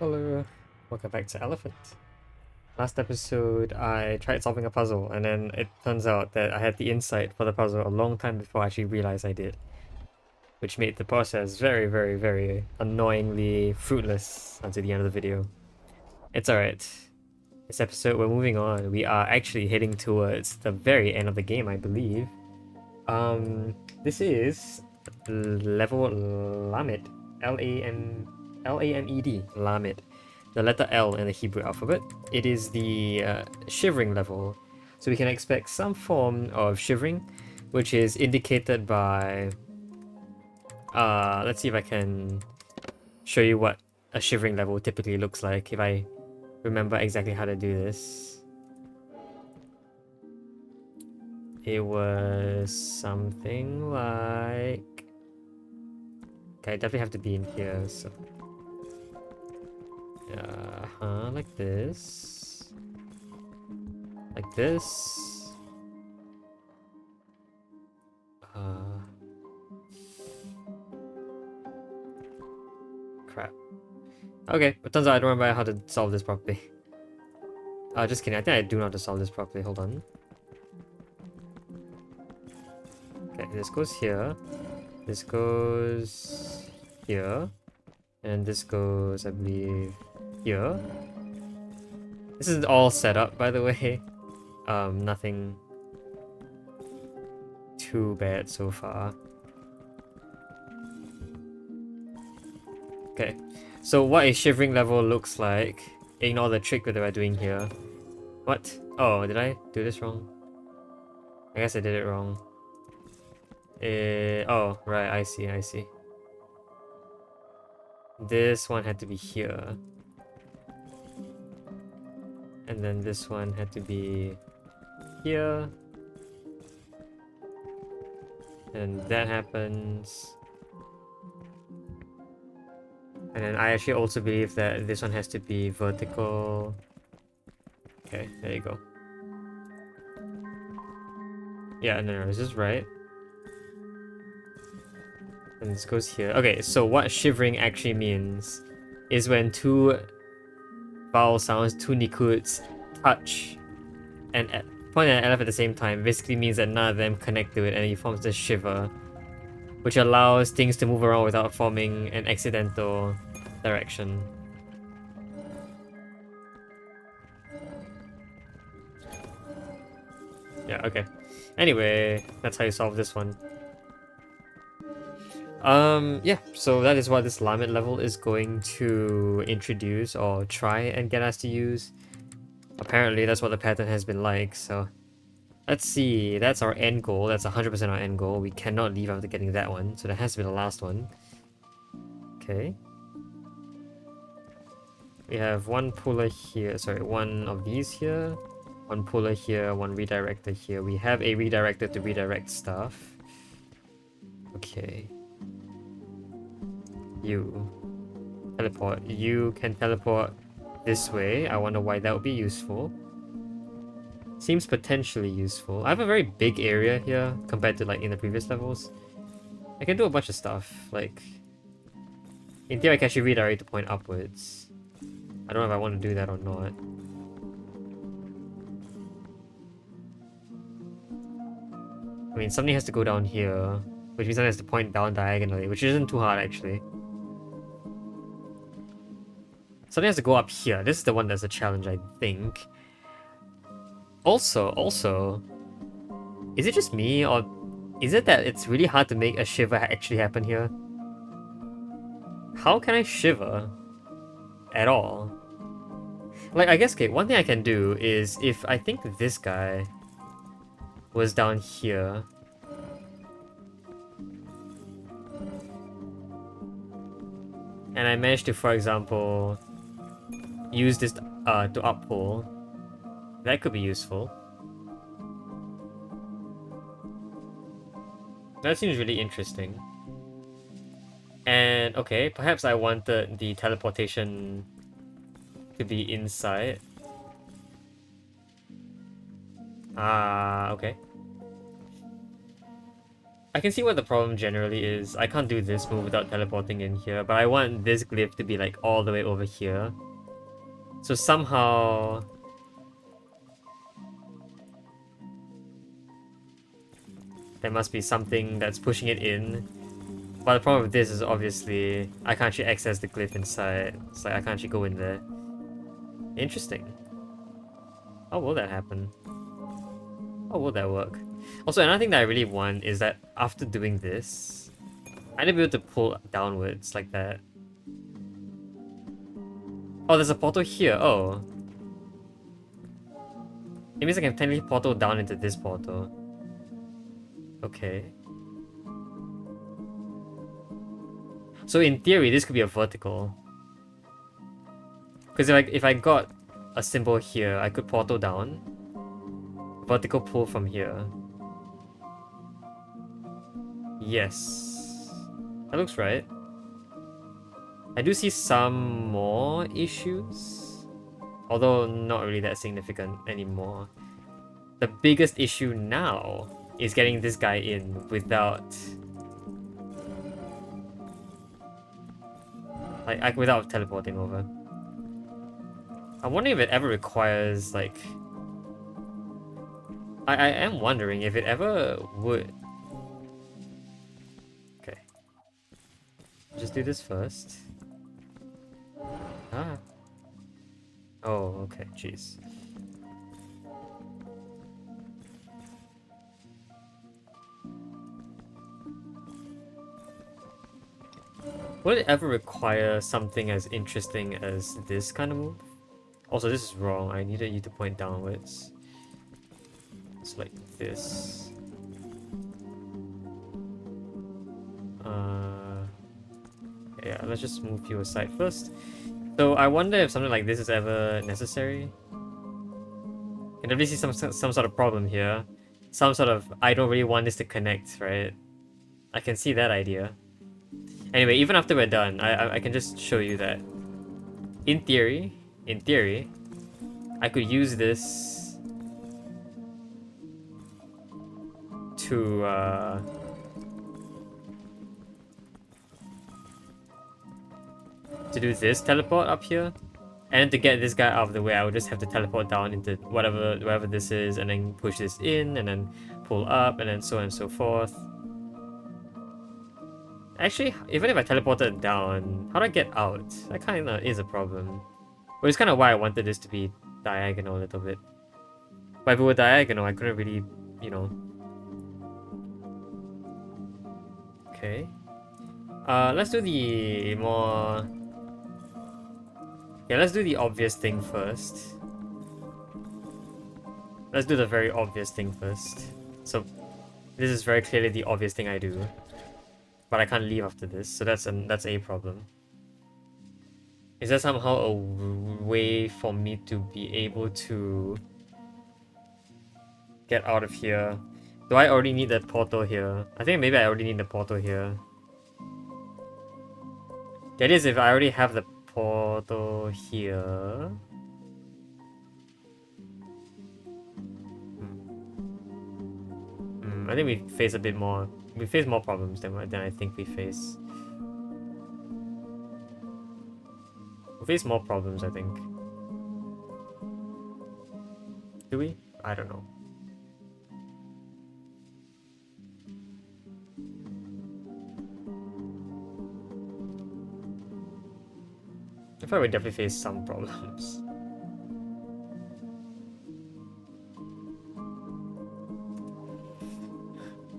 Hello, welcome back to Elephant. Last episode, I tried solving a puzzle, and then it turns out that I had the insight for the puzzle a long time before I actually realized I did, which made the process very, very, very annoyingly fruitless until the end of the video. It's alright. This episode, we're moving on. We are actually heading towards the very end of the game, I believe. This is level Lamed. Lamed. Lamed. The letter L in the Hebrew alphabet. It is the shivering level. So we can expect some form of shivering, which is indicated by... let's see if I can show you what a shivering level typically looks like, if I remember exactly how to do this. It was something like... Okay, I definitely have to be in here, so... like this. Like this. Crap. Okay, it turns out I don't remember how to solve this properly. Just kidding, I think I do know how to solve this properly, hold on. Okay, this goes here. This goes here. And this goes, I believe, here. This is all set up, by the way. Nothing too bad so far. Okay, so what a shivering level looks like. Ignore the trick that we're doing here. What? Oh, did I do this wrong? I guess I did it wrong. Oh, right, I see. This one had to be here. And then this one had to be here. And that happens. And then I actually also believe that this one has to be vertical. Okay, there you go. Yeah, no, this is right. And this goes here. Okay, so what shivering actually means is when two vowel sounds, two nikuts, touch and point and elef at the same time, basically means that none of them connect to it and it forms this shiver, which allows things to move around without forming an accidental direction. Yeah, okay. Anyway, that's how you solve this one. Yeah, so that is what this Lamed level is going to introduce or try and get us to use. Apparently, that's what the pattern has been like, so... Let's see, that's our end goal, that's 100% our end goal. We cannot leave after getting that one, so that has to be the last one. Okay. We have one puller here, sorry, one of these here. One puller here, one redirector here. We have a redirector to redirect stuff. Okay. You. Teleport. You can teleport this way. I wonder why that would be useful. Seems potentially useful. I have a very big area here compared to like in the previous levels. I can do a bunch of stuff. Like, in theory I can actually redirect the point upwards. I don't know if I want to do that or not. I mean, something has to go down here, which means something has to point down diagonally, which isn't too hard actually. Something has to go up here. This is the one that's a challenge, I think. Also, is it just me, or is it that it's really hard to make a shiver actually happen here? How can I shiver at all? Like, I guess, okay, one thing I can do is if I think this guy was down here. And I managed to, for example, use this to uppull. That could be useful. That seems really interesting. And, okay, perhaps I wanted the teleportation to be inside. Ah, okay. I can see what the problem generally is. I can't do this move without teleporting in here, but I want this glyph to be like all the way over here. So somehow... there must be something that's pushing it in. But the problem with this is obviously I can't actually access the glyph inside. It's like I can't actually go in there. Interesting. How will that happen? How will that work? Also, another thing that I really want is that after doing this, I need to be able to pull downwards like that. Oh, there's a portal here. Oh. It means I can technically portal down into this portal. Okay. So in theory, this could be a vertical. Because if I got a symbol here, I could portal down. Vertical pull from here. Yes. That looks right. I do see some more issues. Although not really that significant anymore. The biggest issue now is getting this guy in without... without teleporting over. I'm wondering if it ever requires, like... I am wondering if it ever would... Okay. Just do this first. Ah. Oh, okay, jeez. Would it ever require something as interesting as this kind of move? Also, this is wrong. I needed you to point downwards. It's like this. Yeah, let's just move you aside first. So I wonder if something like this is ever necessary. You can definitely see some sort of problem here. Some sort of, I don't really want this to connect, right? I can see that idea. Anyway, even after we're done, I can just show you that. In theory, I could use this to do this teleport up here, and to get this guy out of the way, I would just have to teleport down into wherever this is, and then push this in, and then pull up, and then so on and so forth. Actually, even if I teleported down, how do I get out? That kinda is a problem. But it's kinda why I wanted this to be diagonal a little bit. But if it were diagonal, I couldn't really, you know. Okay. Let's do the more... yeah, let's do the obvious thing first. Let's do the very obvious thing first. So, this is very clearly the obvious thing I do. But I can't leave after this, so that's a problem. Is there somehow a way for me to be able to get out of here? Do I already need that portal here? I think maybe I already need the portal here. That is, if I already have the portal here. I think we face a bit more. We face more problems than I think we face. We face more problems, I think. Do we? I don't know. I feel like we definitely face some problems.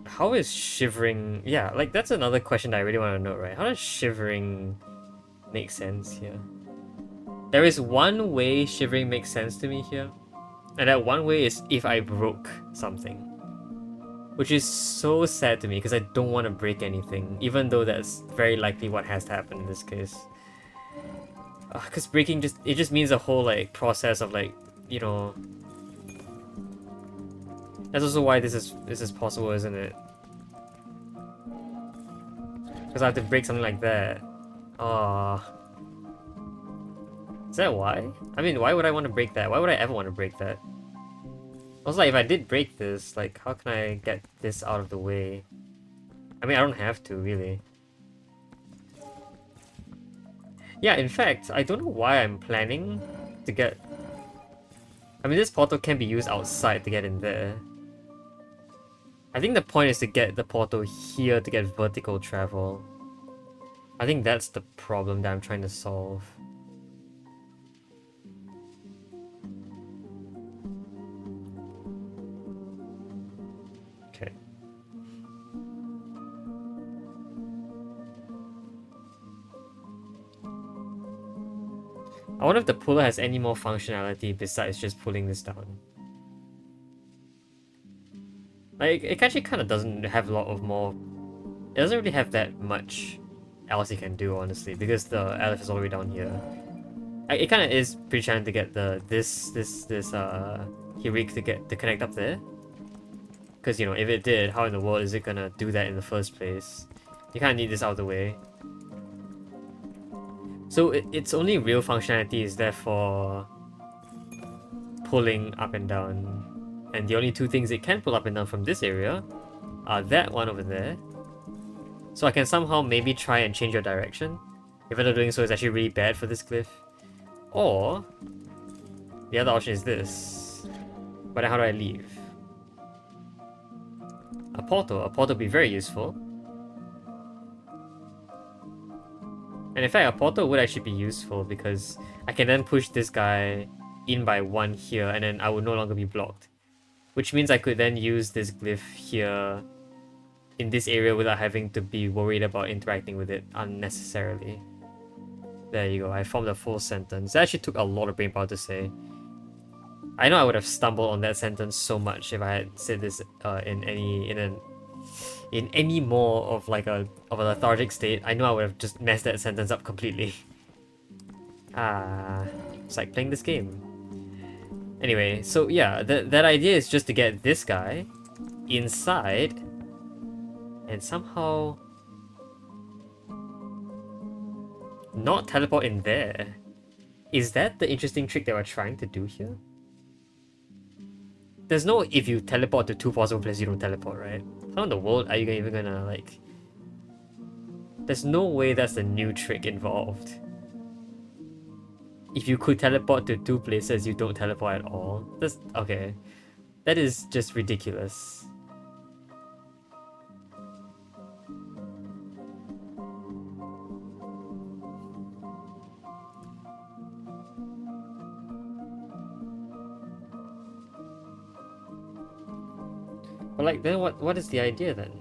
How is shivering... yeah, like that's another question that I really want to know, right? How does shivering make sense here? There is one way shivering makes sense to me here. And that one way is if I broke something. Which is so sad to me because I don't want to break anything. Even though that's very likely what has to happen in this case. Because breaking just means a whole like process of like, you know... That's also why this is possible, isn't it? Because I have to break something like that. Is that why? I mean, why would I want to break that? Why would I ever want to break that? Also, like, if I did break this, like, how can I get this out of the way? I mean, I don't have to, really. Yeah, in fact, I don't know why I'm planning to get... I mean, this portal can be used outside to get in there. I think the point is to get the portal here to get vertical travel. I think that's the problem that I'm trying to solve. Okay. I wonder if the puller has any more functionality besides just pulling this down. Like, it actually kind of doesn't have a lot of more... It doesn't really have that much else it can do, honestly, because the Aleph is all the way down here. It kind of is pretty challenging to get this Hirik to connect up there. Because, you know, if it did, how in the world is it gonna do that in the first place? You kind of need this out of the way. So its only real functionality is therefore pulling up and down. And the only two things it can pull up and down from this area are that one over there. So I can somehow maybe try and change your direction. Even though doing so is actually really bad for this cliff. Or the other option is this. But then how do I leave? A portal would be very useful. And in fact, a portal would actually be useful because I can then push this guy in by one here and then I would no longer be blocked. Which means I could then use this glyph here in this area without having to be worried about interacting with it unnecessarily. There you go, I formed a full sentence. It actually took a lot of brainpower to say. I know I would have stumbled on that sentence so much if I had said this in any more of like a lethargic state. I know I would have just messed that sentence up completely. It's like playing this game. Anyway, so yeah, that idea is just to get this guy inside and somehow not teleport in there. Is that the interesting trick that we're trying to do here? There's no if you teleport to two possible places you don't teleport, right? How in the world are you even gonna like... There's no way that's the new trick involved. If you could teleport to two places you don't teleport at all. That's... okay. That is just ridiculous. But like, then what is the idea then?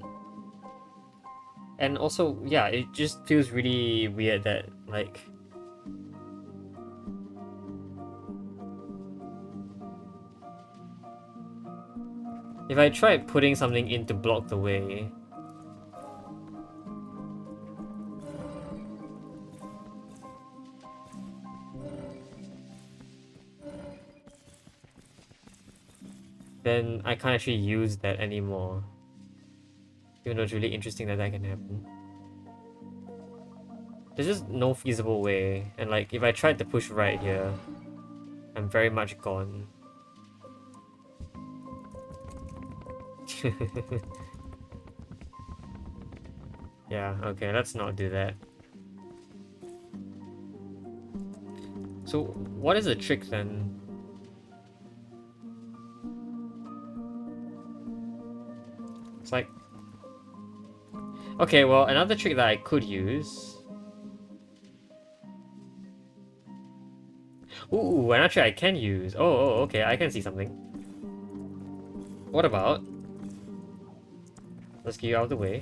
And also, yeah, it just feels really weird that, like... If I tried putting something in to block the way... then I can't actually use that anymore. Even though it's really interesting that that can happen. There's just no feasible way, and like, if I tried to push right here, I'm very much gone. Yeah, okay, let's not do that. So, what is the trick then? It's like... okay, well, another trick that I could use... Ooh, another trick I can use. Oh, okay, I can see something. What about... let's get you out of the way.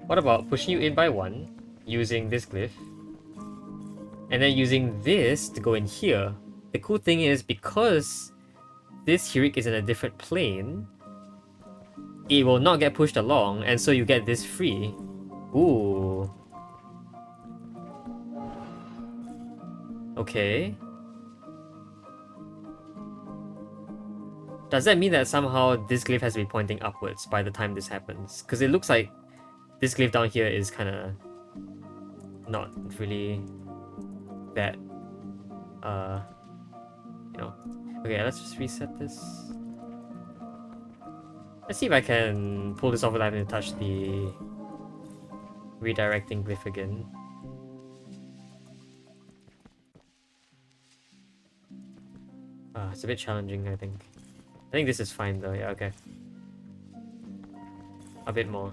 What about pushing you in by one, using this glyph, and then using this to go in here? The cool thing is, because this Hirik is in a different plane, it will not get pushed along, and so you get this free. Ooh. Okay. Does that mean that somehow this glyph has to be pointing upwards by the time this happens? Because it looks like this glyph down here is kind of not really that, you know. Okay, let's just reset this. Let's see if I can pull this off without having to touch the redirecting glyph again. It's a bit challenging, I think. I think this is fine though, yeah, okay. A bit more.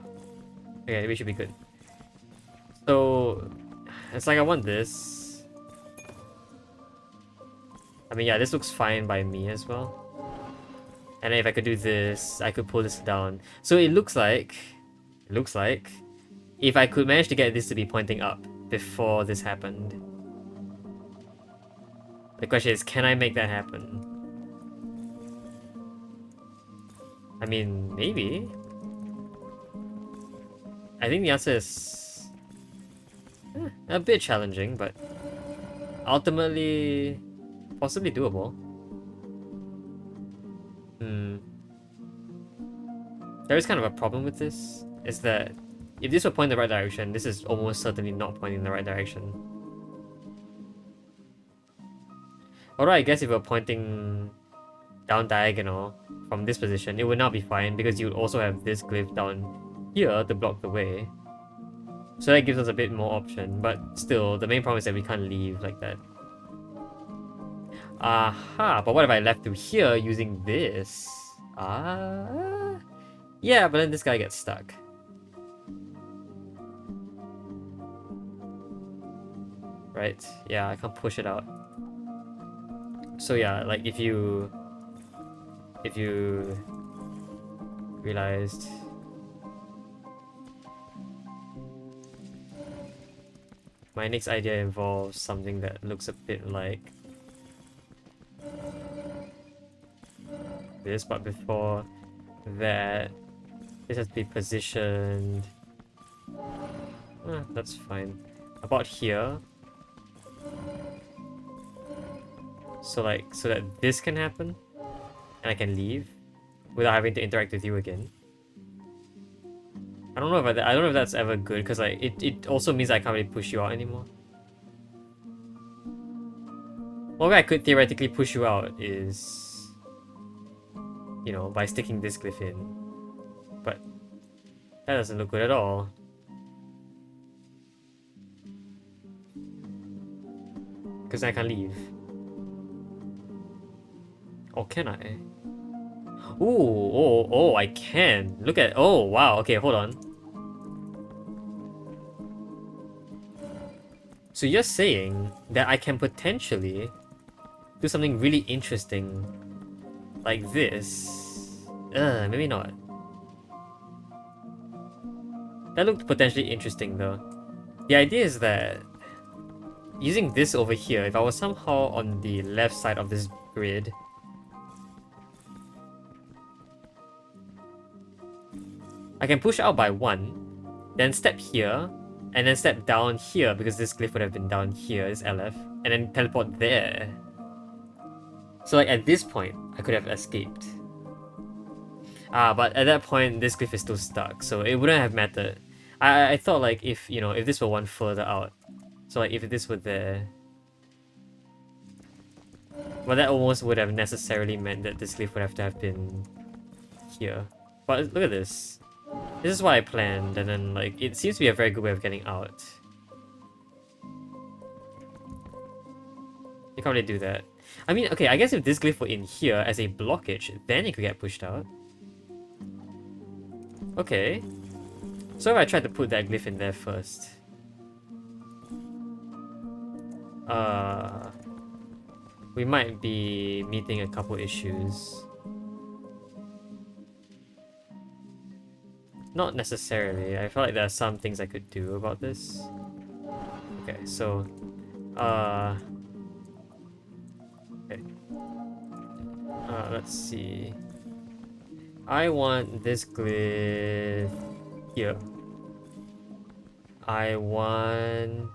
Okay, we should be good. So, it's like I want this. I mean, yeah, this looks fine by me as well. And then if I could do this, I could pull this down. So it looks like, if I could manage to get this to be pointing up before this happened. The question is, can I make that happen? I mean, maybe. I think the answer is a bit challenging, but ultimately possibly doable. There is kind of a problem with this, is that if this were pointing in the right direction, this is almost certainly not pointing in the right direction. Although I guess if we're pointing down diagonal from this position, it would not be fine because you would also have this glyph down here to block the way. So that gives us a bit more option, but still, the main problem is that we can't leave like that. Aha, but what if I left through here using this? Yeah, but then this guy gets stuck. Right, yeah, I can't push it out. So yeah, like if you realized my next idea involves something that looks a bit like this, but before that, this has to be positioned. That's fine. About here. So that this can happen, and I can leave without having to interact with you again. I don't know if that's ever good, because like it also means I can't really push you out anymore. One way I could theoretically push you out is, you know, by sticking this glyph in, but that doesn't look good at all. Because I can't leave. Or can I? Ooh, oh, I can. Look at, oh, wow, okay, hold on. So you're saying that I can potentially do something really interesting like this. Maybe not. That looked potentially interesting though. The idea is that using this over here, if I was somehow on the left side of this grid, I can push out by 1, then step here, and then step down here because this glyph would have been down here, this LF, and then teleport there. So like at this point, I could have escaped. But at that point, this glyph is still stuck, so it wouldn't have mattered. I thought like if, you know, if this were one further out, so like if this were there, well, that almost would have necessarily meant that this glyph would have to have been here. But look at this. This is what I planned, and then like it seems to be a very good way of getting out. You can't really do that. I mean, okay, I guess if this glyph were in here as a blockage, then it could get pushed out. Okay. So if I tried to put that glyph in there first. We might be meeting a couple issues. Not necessarily. I feel like there are some things I could do about this. Okay, so okay. Let's see. I want this glyph here. I want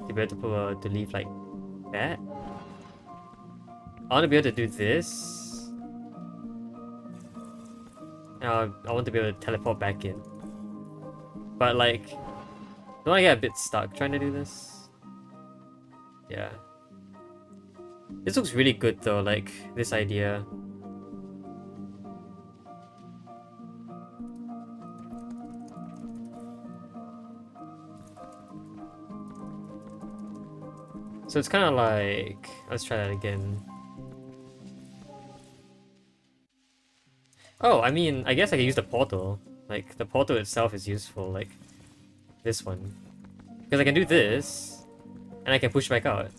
to be able to leave like that. I want to be able to do this. I want to be able to teleport back in. But like, don't I get a bit stuck trying to do this? Yeah. This looks really good though, like, this idea. So it's kind of like... Let's try that again. Oh, I mean, I guess I can use the portal. Like, the portal itself is useful, like this one. Because I can do this, and I can push back out.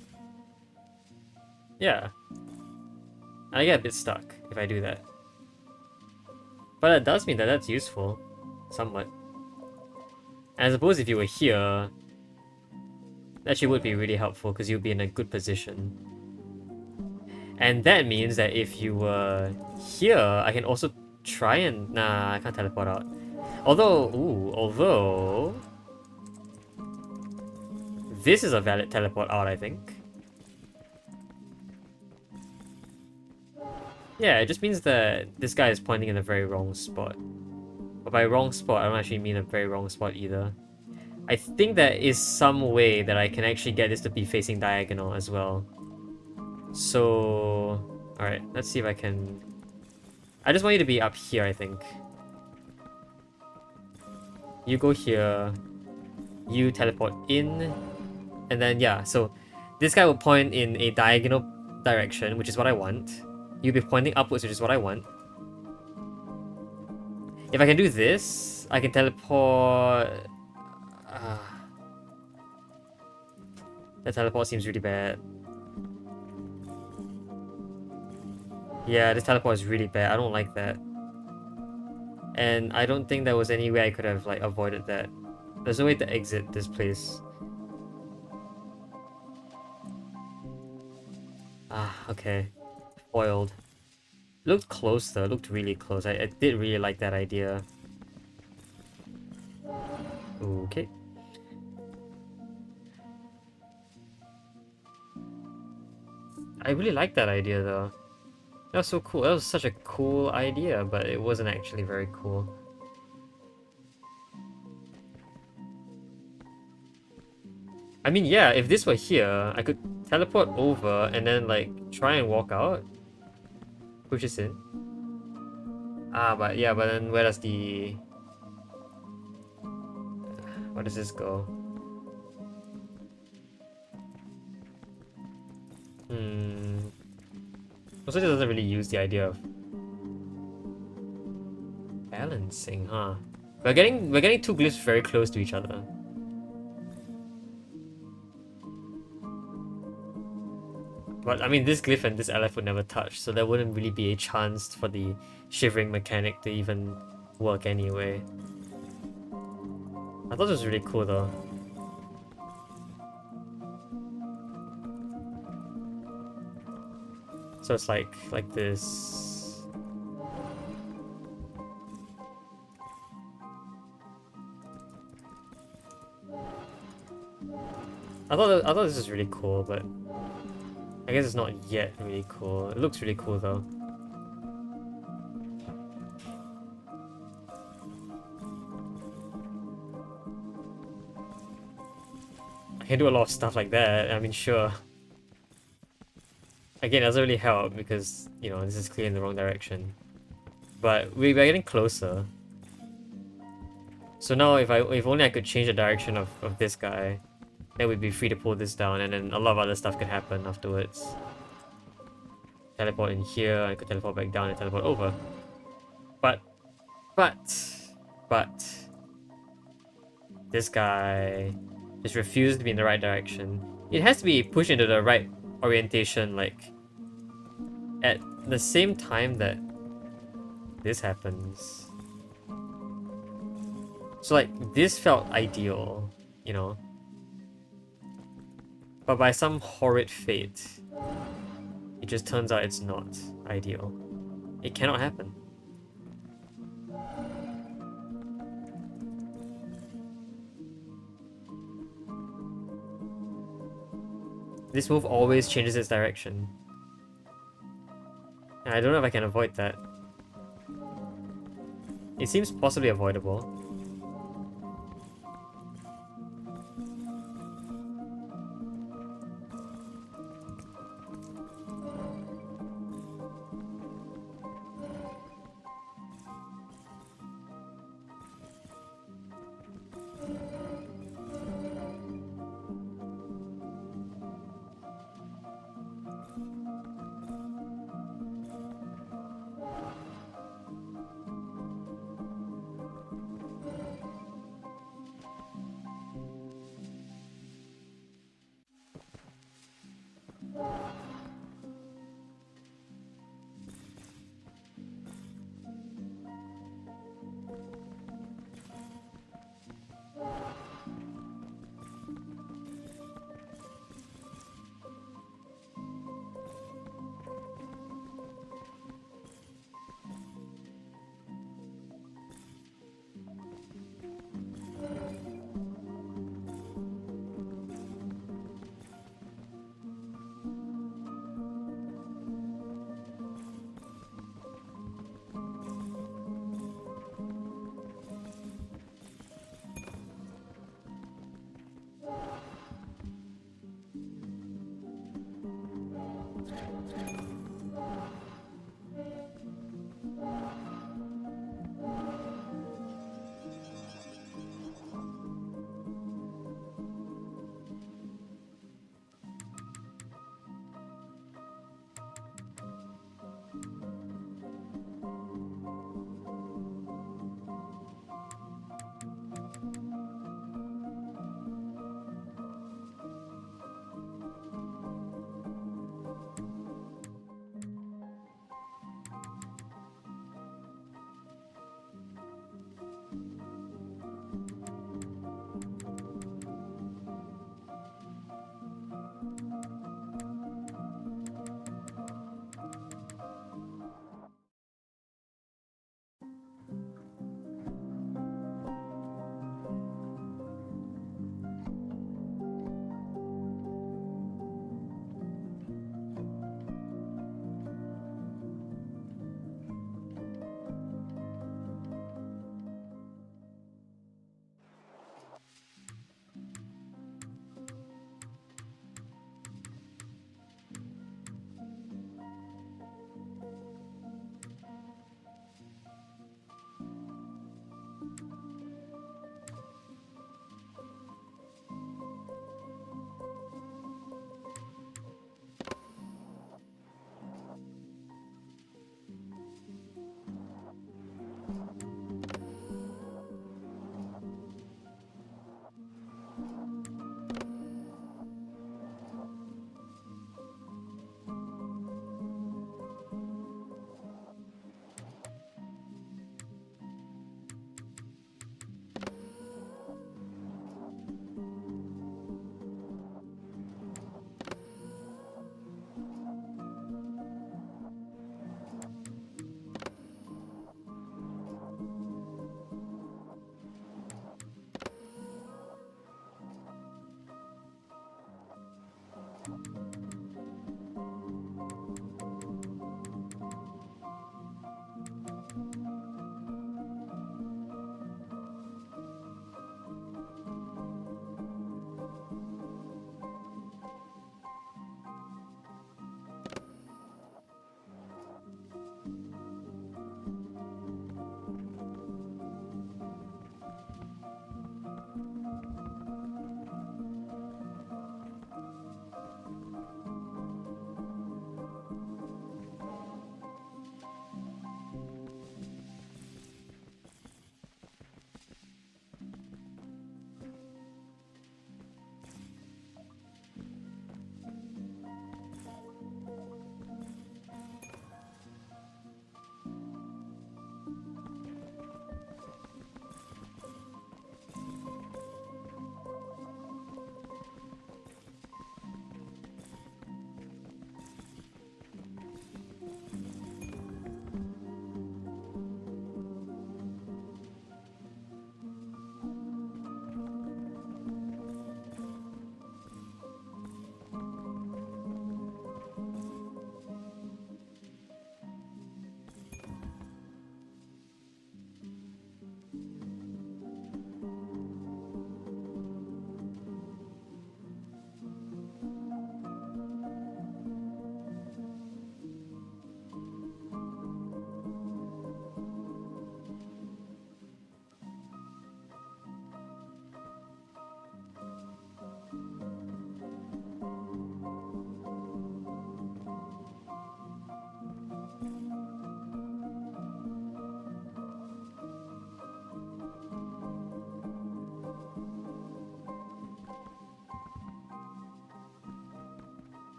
Yeah. And I get a bit stuck if I do that. But that does mean that that's useful. Somewhat. And I suppose if you were here, that actually would be really helpful because you'd be in a good position. And that means that if you were here, I can also try and... Nah, I can't teleport out. Although... This is a valid teleport out, I think. Yeah, it just means that this guy is pointing in a very wrong spot. But by wrong spot, I don't actually mean a very wrong spot either. I think there is some way that I can actually get this to be facing diagonal as well. So... Alright, let's see if I can... I just want you to be up here, I think. You go here. You teleport in. And then, yeah, so this guy will point in a diagonal direction, which is what I want. You'll be pointing upwards, which is what I want. If I can do this, I can teleport... That teleport seems really bad. Yeah, this teleport is really bad. I don't like that. And I don't think there was any way I could have, like, avoided that. There's no way to exit this place. Okay. Foiled. Looked close though, looked really close. I did really like that idea. Okay. I really like that idea though. That was so cool. That was such a cool idea, but it wasn't actually very cool. I mean, yeah, if this were here, I could teleport over and then, like, try and walk out. Push this in. But yeah, but then where does the... Where does this go? Also, this doesn't really use the idea of balancing, huh? We're getting two glyphs very close to each other. But I mean, this glyph and this Alephant would never touch, so there wouldn't really be a chance for the shivering mechanic to even work anyway. I thought it was really cool though. So it's like this. I thought this was really cool, but I guess it's not yet really cool. It looks really cool though. I can do a lot of stuff like that, I mean, sure. Again, it doesn't really help because, you know, this is clear in the wrong direction. But we're getting closer. So now if only I could change the direction of this guy, then we'd be free to pull this down, and then a lot of other stuff could happen afterwards. Teleport in here, I could teleport back down and teleport over. But this guy just refused to be in the right direction. It has to be pushed into the right orientation, like at the same time that this happens. So like this felt ideal, you know. But by some horrid fate, it just turns out it's not ideal. It cannot happen. This move always changes its direction. And I don't know if I can avoid that. It seems possibly avoidable.